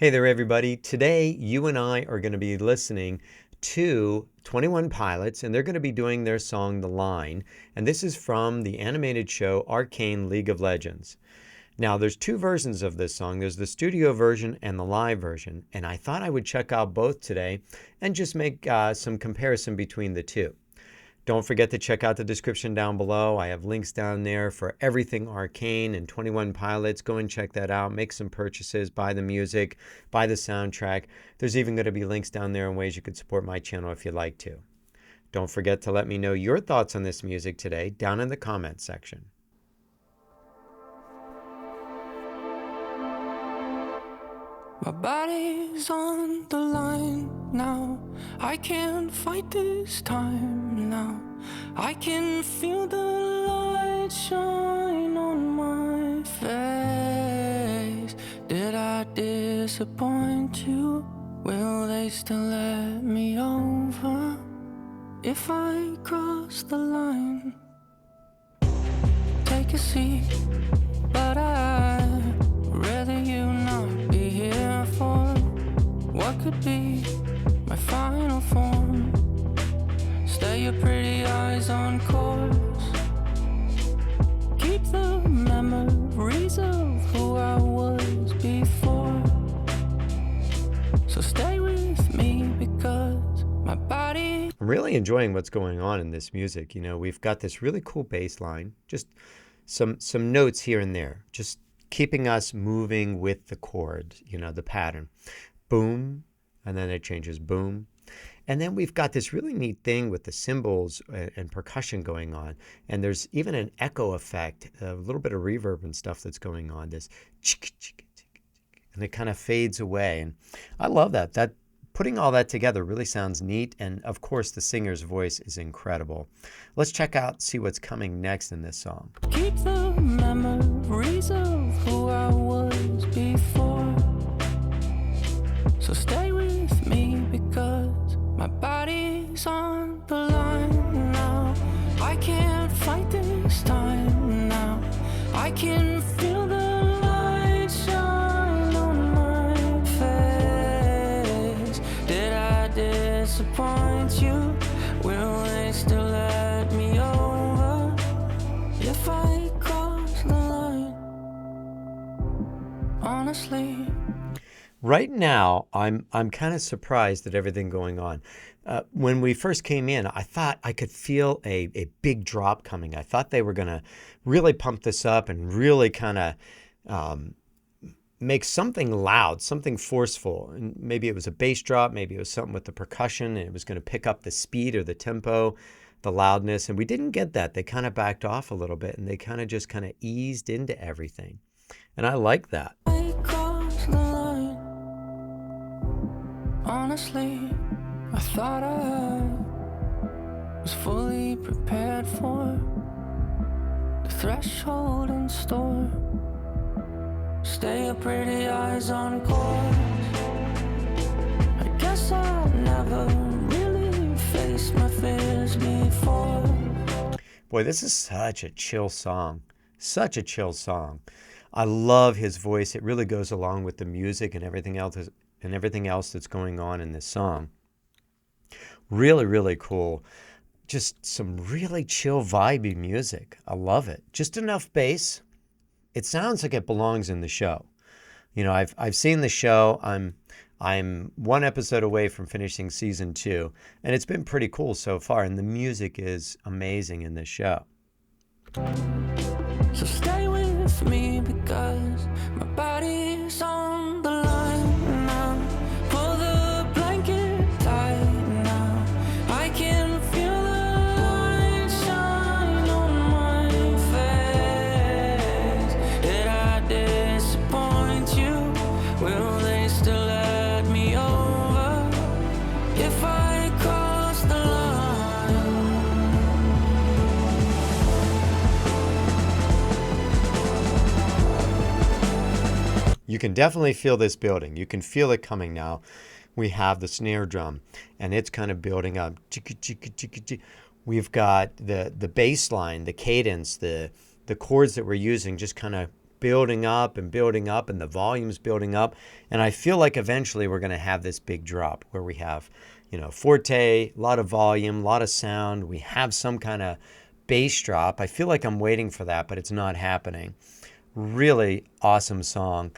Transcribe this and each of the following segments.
Hey there, everybody. Today, you and I are going to be listening to 21 Pilots, and they're going to be doing their song, The Line. And this is from the animated show Arcane League of Legends. Now, there's two versions of this song. There's the studio version and the live version. And I thought I would check out both today and just make some comparison between the two. Don't forget to check out the description down below. I have links down there for everything Arcane and 21 Pilots. Go and check that out. Make some purchases. Buy the music. Buy the soundtrack. There's even going to be links down there in ways you could support my channel if you'd like to. Don't forget to let me know your thoughts on this music today down in the comments section. My body's on the line now. I can't fight this time now. I can feel the light shine on my face. Did I disappoint you? Will they still let me over if I cross the line? Take a seat, but I'd rather you not be here for what could be my final form. Stay your pretty eyes on course. Keep the memories of who I was before. So stay with me because my body... I'm really enjoying what's going on in this music. You know, we've got this really cool bass line, just some notes here and there, just keeping us moving with the chord, you know, the pattern. Boom, and then it changes, boom. And then we've got this really neat thing with the cymbals and percussion going on. And there's even an echo effect, a little bit of reverb and stuff that's going on, this and it kind of fades away. And I love that. That putting all that together really sounds neat. And of course, the singer's voice is incredible. Let's check out, see what's coming next in this song. Keep the memories of who I was before. So stay with me because my body's on the line now. I can't fight this time now. I can feel the light shine on my face. Did I disappoint you? Will they still let me over if I cross the line? Honestly, right now, I'm kind of surprised at everything going on. When we first came in, I thought I could feel a big drop coming. I thought they were going to really pump this up and really kind of make something loud, something forceful. And maybe it was a bass drop, maybe it was something with the percussion, and it was going to pick up the speed or the tempo, the loudness. And we didn't get that. They kind of backed off a little bit, and they kind of just kind of eased into everything. And I like that. I crossed the line. Honestly, I thought I was fully prepared for the threshold in store. Stay your pretty eyes on course. I guess I never really faced my fears before. Boy, this is such a chill song. Such a chill song. I love his voice. It really goes along with the music and everything else that's going on in this song. Really, really cool. Just some really chill, vibey music. I love it. Just enough bass. It sounds like it belongs in the show. You know, I've seen the show. I'm one episode away from finishing season 2, and it's been pretty cool so far. And the music is amazing in this show. So stay with me because my body's on the line now. Pull the blanket tight now. I can feel the light shine on my face. Did I disappoint you? Will they still let me over if I cross the line? You can definitely feel this building. You can feel it coming now. We have the snare drum, and it's kind of building up. We've got the bass line, the cadence, the chords that we're using just kind of building up and building up, and the volume's building up. And I feel like eventually we're going to have this big drop where we have, forte, a lot of volume, a lot of sound. We have some kind of bass drop. I feel like I'm waiting for that, but it's not happening. Really awesome song.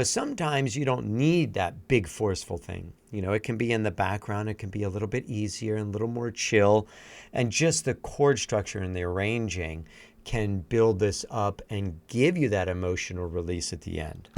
Sometimes you don't need that big forceful thing. It can be in the background. It can be a little bit easier and a little more chill. And just the chord structure and the arranging can build this up and give you that emotional release at the end.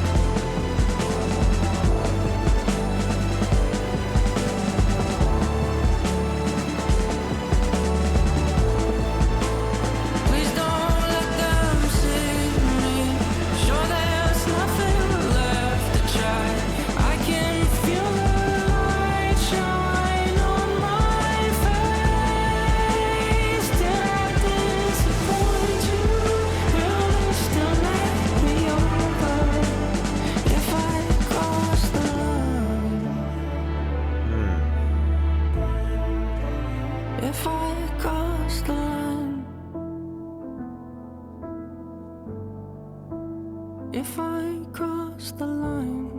If I cross the line,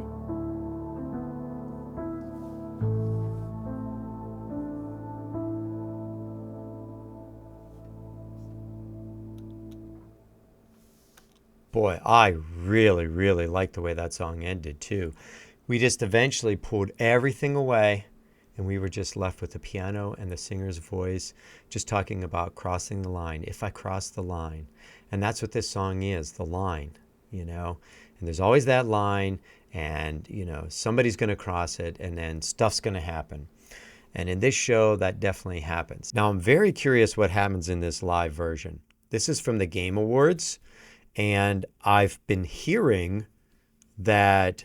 boy, I really, really like the way that song ended too. We just eventually pulled everything away and we were just left with the piano and the singer's voice just talking about crossing the line. If I cross the line. And that's what this song is, the line. And there's always that line, and somebody's going to cross it, and then stuff's going to happen. And in this show, that definitely happens. Now, I'm very curious what happens in this live version. This is from the Game Awards, and I've been hearing that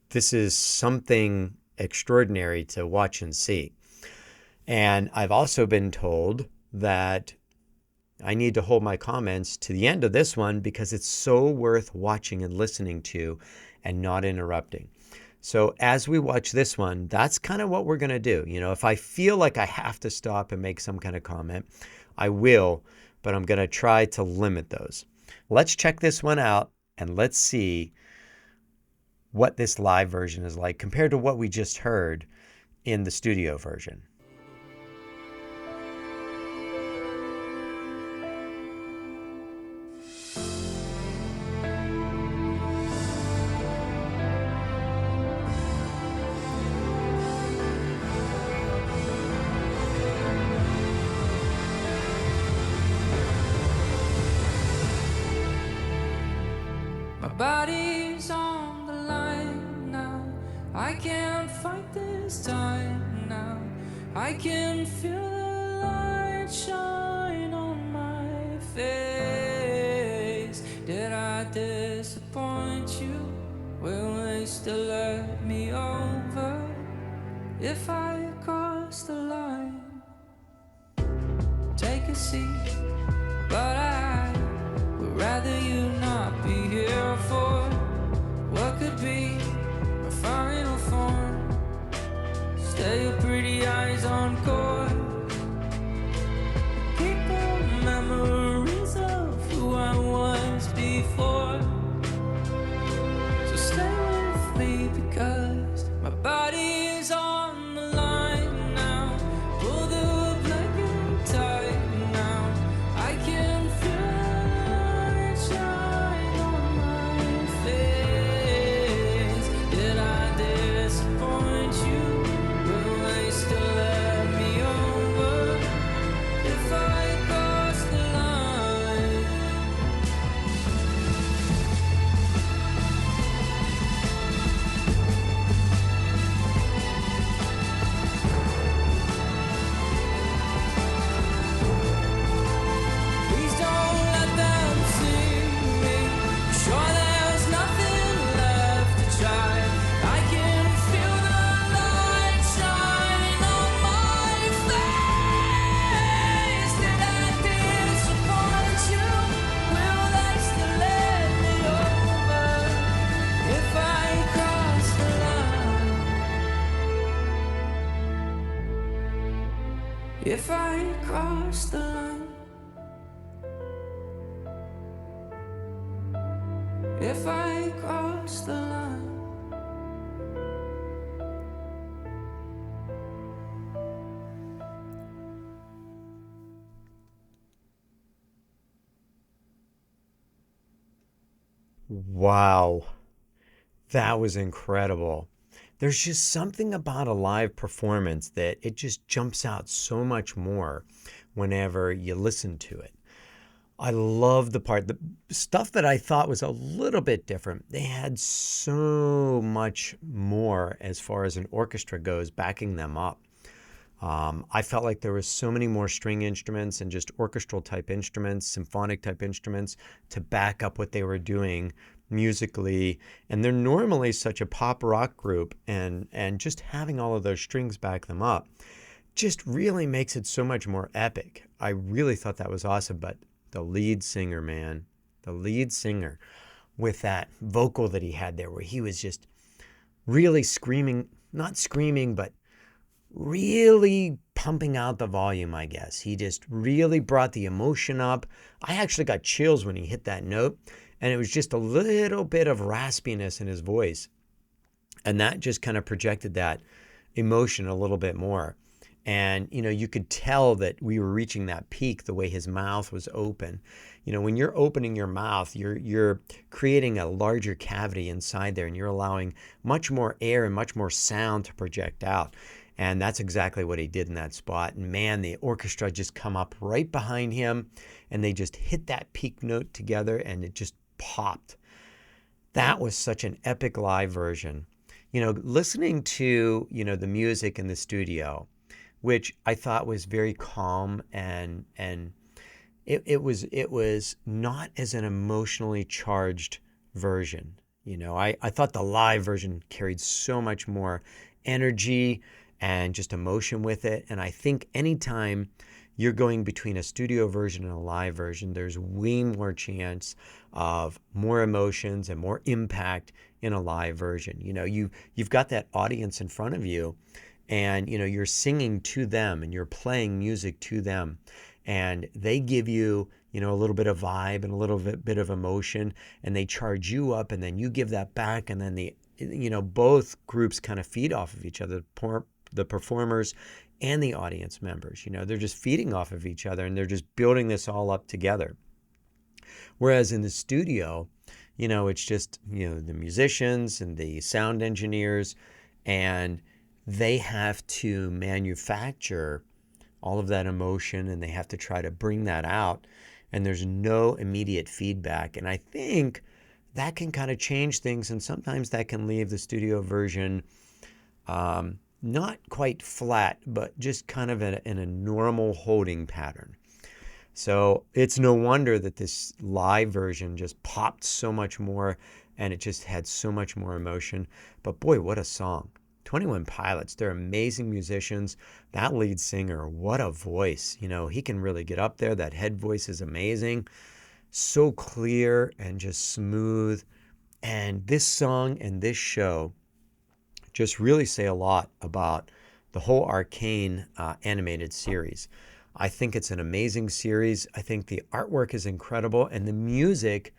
this is something extraordinary to watch and see. And I've also been told that I need to hold my comments to the end of this one because it's so worth watching and listening to and not interrupting. So as we watch this one, that's kind of what we're going to do. If I feel like I have to stop and make some kind of comment, I will, but I'm going to try to limit those. Let's check this one out and let's see what this live version is like compared to what we just heard in the studio version. body's on the line now. I can't fight this time now. I can feel the light shine on my face. Did I disappoint you? Will they still let me over if I cross the line? Take a seat, but I would rather you not be here for what could be a final form. Stay your pretty eyes on course. Keep the memories of who I was before. So stay with me because my body is on the line now. Pull the blanket tight now. I can feel the light shine on my face. Did I disappoint you? Will they still let me over if I cross the line? Please don't let them see me. Sure there's nothing left to try. I can feel the light shine on my face. Did I disappoint you? Will they still let me over if I cross the line? If I cross the line. If I cross the line. Wow, that was incredible. There's just something about a live performance that it just jumps out so much more whenever you listen to it. I love the stuff that I thought was a little bit different. They had so much more as far as an orchestra goes, backing them up. I felt like there was so many more string instruments and just orchestral type instruments, symphonic type instruments to back up what they were doing musically. And they're normally such a pop rock group, and just having all of those strings back them up just really makes it so much more epic. I really thought that was awesome. But the lead singer, man, the lead singer with that vocal that he had there, where he was just really screaming, not screaming, but really pumping out the volume, I guess. He just really brought the emotion up. I actually got chills when he hit that note, and it was just a little bit of raspiness in his voice. And that just kind of projected that emotion a little bit more. And, you could tell that we were reaching that peak the way his mouth was open. When you're opening your mouth, you're creating a larger cavity inside there, and you're allowing much more air and much more sound to project out. And that's exactly what he did in that spot. And man, the orchestra just come up right behind him, and they just hit that peak note together, and it just popped. That was such an epic live version. Listening to, the music in the studio, which I thought was very calm, and it was not as an emotionally charged version. I thought the live version carried so much more energy and just emotion with it. And I think anytime you're going between a studio version and a live version, there's way more chance of more emotions and more impact in a live version. You've got that audience in front of you, and you're singing to them, and you're playing music to them, and they give you a little bit of vibe and a little bit of emotion, and they charge you up, and then you give that back, and then both groups kind of feed off of each other. The performers and the audience members, they're just feeding off of each other, and they're just building this all up together. Whereas in the studio, it's just, the musicians and the sound engineers, and they have to manufacture all of that emotion, and they have to try to bring that out, and there's no immediate feedback. And I think that can kind of change things, and sometimes that can leave the studio version not quite flat, but just kind of in a normal holding pattern. So it's no wonder that this live version just popped so much more, and it just had so much more emotion. But boy, what a song. 21 Pilots, they're amazing musicians. That lead singer, what a voice. He can really get up there. That head voice is amazing. So clear and just smooth. And this song and this show just really say a lot about the whole Arcane animated series. I think it's an amazing series. I think the artwork is incredible, and the music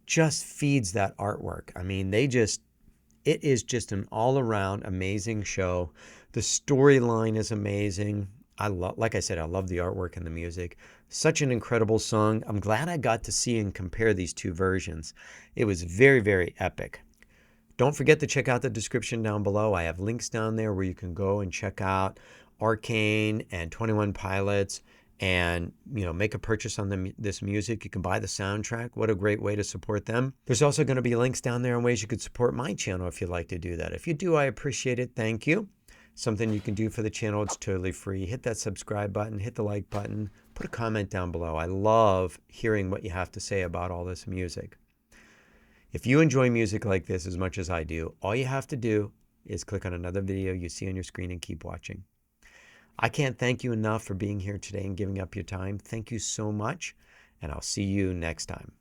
just feeds that artwork. I mean, it is just an all-around amazing show. The storyline is amazing. Like I said, I love the artwork and the music. Such an incredible song. I'm glad I got to see and compare these two versions. It was very, very epic. Don't forget to check out the description down below. I have links down there where you can go and check out Arcane and 21 Pilots, and make a purchase on this music. You can buy the soundtrack. What a great way to support them. There's also going to be links down there on ways you could support my channel if you'd like to do that. If you do, I appreciate it. Thank you. Something you can do for the channel. It's totally free. Hit that subscribe button, hit the like button, put a comment down below. I love hearing what you have to say about all this music. If you enjoy music like this as much as I do, all you have to do is click on another video you see on your screen and keep watching. I can't thank you enough for being here today and giving up your time. Thank you so much, and I'll see you next time.